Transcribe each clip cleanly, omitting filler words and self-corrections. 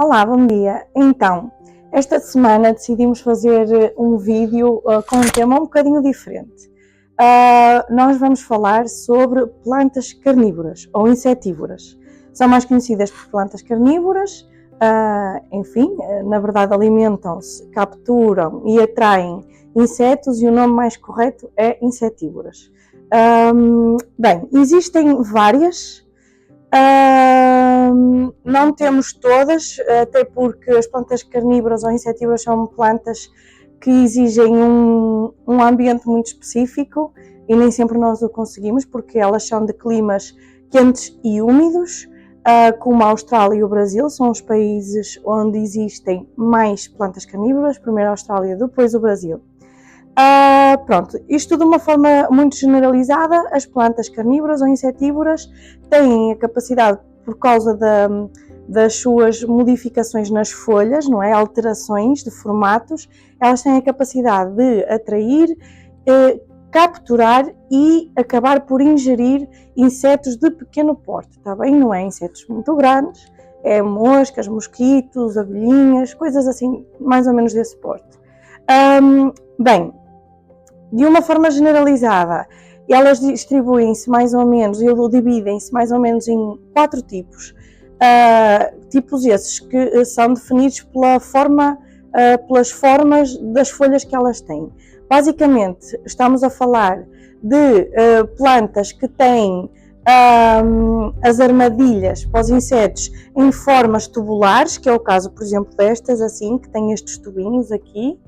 Olá, bom dia. Então, esta semana decidimos fazer um vídeo com um tema um bocadinho diferente. Nós vamos falar sobre plantas carnívoras ou insetívoras. São mais conhecidas por plantas carnívoras, enfim, na verdade alimentam-se, capturam e atraem insetos e o nome mais correto é insetívoras. Bem, existem várias. Não temos todas, até porque as plantas carnívoras ou insetívoras são plantas que exigem um ambiente muito específico e nem sempre nós o conseguimos, porque elas são de climas quentes e úmidos, como a Austrália e o Brasil, são os países onde existem mais plantas carnívoras, primeiro a Austrália, depois o Brasil. Pronto, isto de uma forma muito generalizada, as plantas carnívoras ou insetívoras têm a capacidade, por causa das suas modificações nas folhas, não é? Alterações de formatos, elas têm a capacidade de atrair, capturar e acabar por ingerir insetos de pequeno porte, está bem? Não é insetos muito grandes, é moscas, mosquitos, abelhinhas, coisas assim, mais ou menos desse porte. Bem, de uma forma generalizada, elas distribuem-se mais ou menos, ou dividem-se mais ou menos em 4 tipos. Tipos esses que são definidos pelas formas das folhas que elas têm. Basicamente, estamos a falar de plantas que têm as armadilhas para os insetos em formas tubulares, que é o caso, por exemplo, destas, assim, que têm estes tubinhos aqui.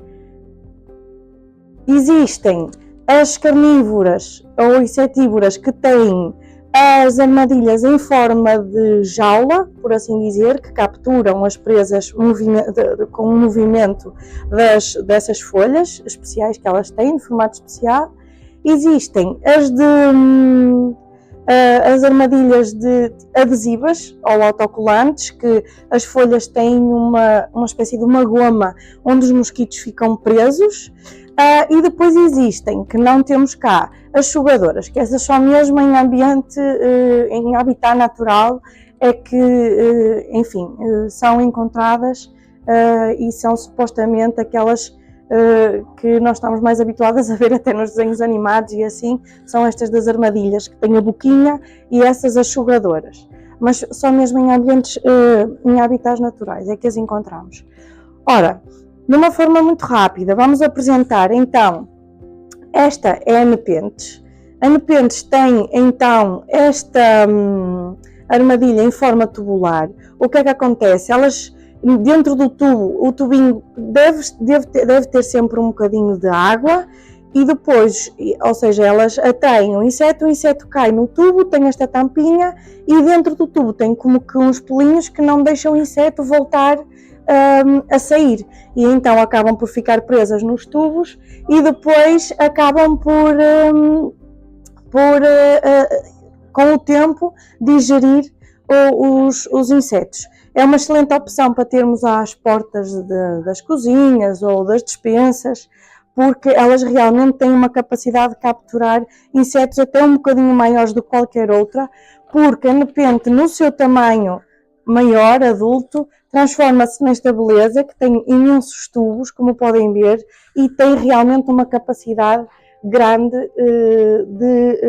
Existem as carnívoras ou insetívoras que têm as armadilhas em forma de jaula, por assim dizer, que capturam as presas com o movimento dessas folhas especiais que elas têm, de formato especial. Existem as armadilhas adesivas ou autocolantes, que as folhas têm uma espécie de uma goma onde os mosquitos ficam presos. E depois existem, que não temos cá, as sugadoras, que essas só mesmo em habitat natural é que, enfim, são encontradas e são supostamente aquelas que nós estamos mais habituadas a ver até nos desenhos animados e assim, são estas das armadilhas, que têm a boquinha, e essas as sugadoras. Mas só mesmo em habitats naturais é que as encontramos. Ora, de uma forma muito rápida, vamos apresentar então, esta é a nepentes. A nepentes tem então esta armadilha em forma tubular. O que é que acontece? Elas, dentro do tubo, o tubinho deve ter sempre um bocadinho de água e depois, ou seja, elas atraem o inseto cai no tubo, tem esta tampinha e dentro do tubo tem como que uns pelinhos que não deixam o inseto voltar a sair, e então acabam por ficar presas nos tubos e depois acabam com o tempo digerir os insetos. É uma excelente opção para termos às portas das cozinhas ou das despensas, porque elas realmente têm uma capacidade de capturar insetos até um bocadinho maiores do que qualquer outra, porque a nepente, no seu tamanho maior, adulto, transforma-se nesta beleza que tem imensos tubos, como podem ver, e tem realmente uma capacidade grande de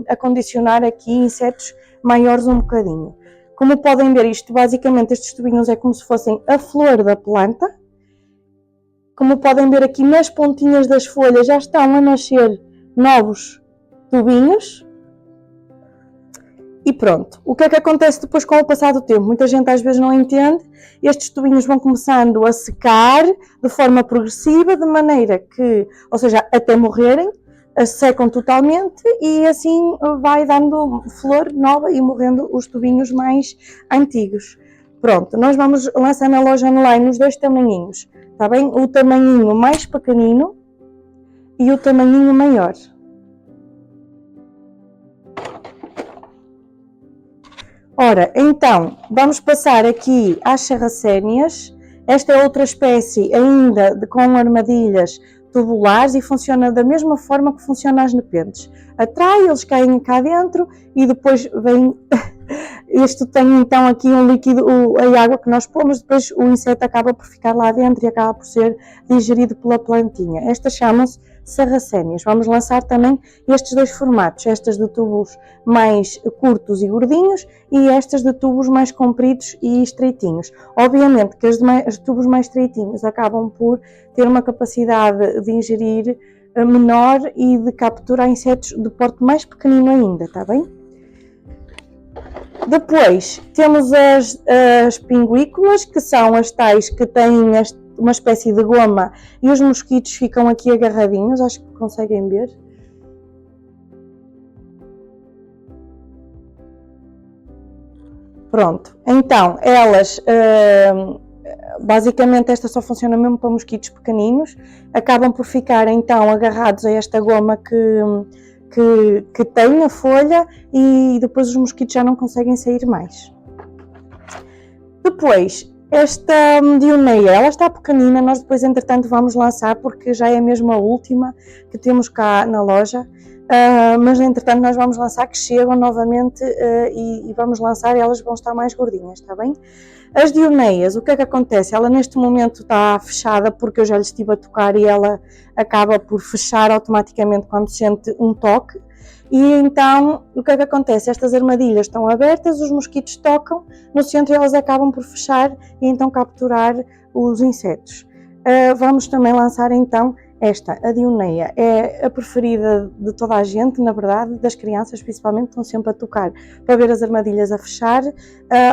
acondicionar aqui insetos maiores um bocadinho. Como podem ver, isto basicamente, estes tubinhos é como se fossem a flor da planta. Como podem ver aqui nas pontinhas das folhas já estão a nascer novos tubinhos. E pronto, o que é que acontece depois com o passar do tempo? Muita gente às vezes não entende, estes tubinhos vão começando a secar de forma progressiva, de maneira que, ou seja, até morrerem, secam totalmente e assim vai dando flor nova e morrendo os tubinhos mais antigos. Pronto, nós vamos lançar na loja online os 2 tamanhinhos, está bem? O tamanhinho mais pequenino e o tamanhinho maior. Ora, então, vamos passar aqui às sarracénias. Esta é outra espécie ainda com armadilhas tubulares e funciona da mesma forma que funciona as nepentes. Atrai, eles caem cá dentro e depois vêm isto tem então aqui um líquido, a água que nós pomos, depois o inseto acaba por ficar lá dentro e acaba por ser digerido pela plantinha. Estas chamam-se sarracénias. Vamos lançar também estes dois formatos, estas de tubos mais curtos e gordinhos e estas de tubos mais compridos e estreitinhos. Obviamente que os tubos mais estreitinhos acabam por ter uma capacidade de ingerir menor e de capturar insetos de porte mais pequenino ainda, está bem? Depois temos as pinguículas, que são as tais que têm uma espécie de goma e os mosquitos ficam aqui agarradinhos, acho que conseguem ver. Pronto, então elas, basicamente esta só funciona mesmo para mosquitos pequeninos, acabam por ficar então agarrados a esta goma que tem a folha e depois os mosquitos já não conseguem sair mais. Depois, esta Dioneia, ela está pequenina, nós depois entretanto vamos lançar porque já é mesmo a última que temos cá na loja, mas entretanto nós vamos lançar que chegam novamente e vamos lançar e elas vão estar mais gordinhas, está bem? As Dioneias, o que é que acontece? Ela neste momento está fechada porque eu já lhe estive a tocar e ela acaba por fechar automaticamente quando sente um toque. E então, o que é que acontece? Estas armadilhas estão abertas, os mosquitos tocam no centro e elas acabam por fechar e então capturar os insetos. Vamos também lançar então esta, a Dioneia. É a preferida de toda a gente, na verdade, das crianças principalmente, estão sempre a tocar para ver as armadilhas a fechar,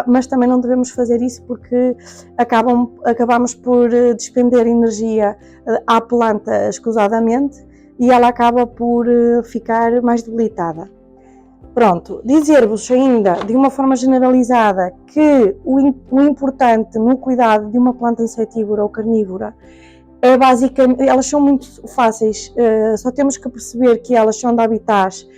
mas também não devemos fazer isso porque acabamos por despender energia à planta escusadamente e ela acaba por ficar mais debilitada. Pronto, dizer-vos ainda de uma forma generalizada que o importante no cuidado de uma planta insetívora ou carnívora é basicamente, elas são muito fáceis, só temos que perceber que elas são de habitats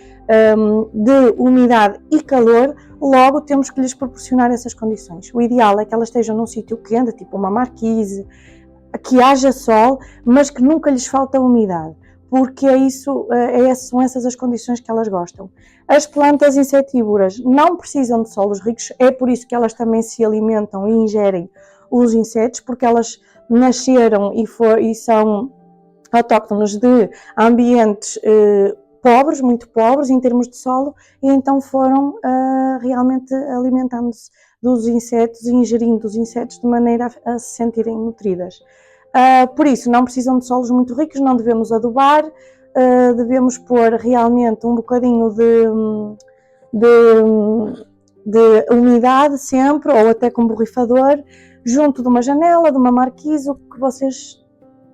de umidade e calor, logo temos que lhes proporcionar essas condições. O ideal é que elas estejam num sítio quente, tipo uma marquise, que haja sol, mas que nunca lhes falta umidade, porque são essas as condições que elas gostam. As plantas insetívoras não precisam de solos ricos, é por isso que elas também se alimentam e ingerem os insetos, porque elas nasceram e são autóctonos de ambientes pobres, muito pobres em termos de solo, e então foram realmente alimentando-se dos insetos e ingerindo os insetos de maneira a se sentirem nutridas. Por isso, não precisam de solos muito ricos, não devemos adubar, devemos pôr realmente um bocadinho de umidade sempre, ou até com borrifador, junto de uma janela, de uma marquise, o que vocês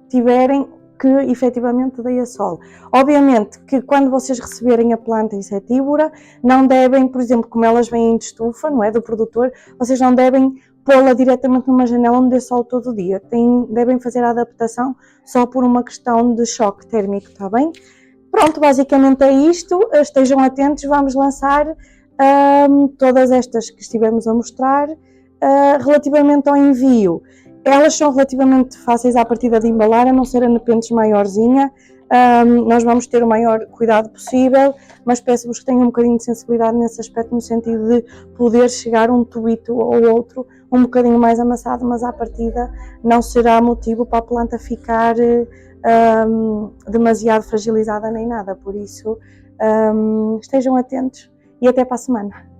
tiverem que efetivamente dê a sol. Obviamente que quando vocês receberem a planta insetívora, não devem, por exemplo, como elas vêm de estufa, não é, do produtor, vocês não devem pô-la diretamente numa janela onde dê sol todo o dia. Devem fazer a adaptação só por uma questão de choque térmico, está bem? Pronto, basicamente é isto. Estejam atentos, vamos lançar todas estas que estivemos a mostrar. Relativamente ao envio, elas são relativamente fáceis à partida de embalar, a não ser a Nepenthes maiorzinha. Nós vamos ter o maior cuidado possível, mas peço-vos que tenham um bocadinho de sensibilidade nesse aspecto, no sentido de poder chegar um tubito ou outro um bocadinho mais amassado, mas à partida não será motivo para a planta ficar demasiado fragilizada nem nada, por isso estejam atentos e até para a semana.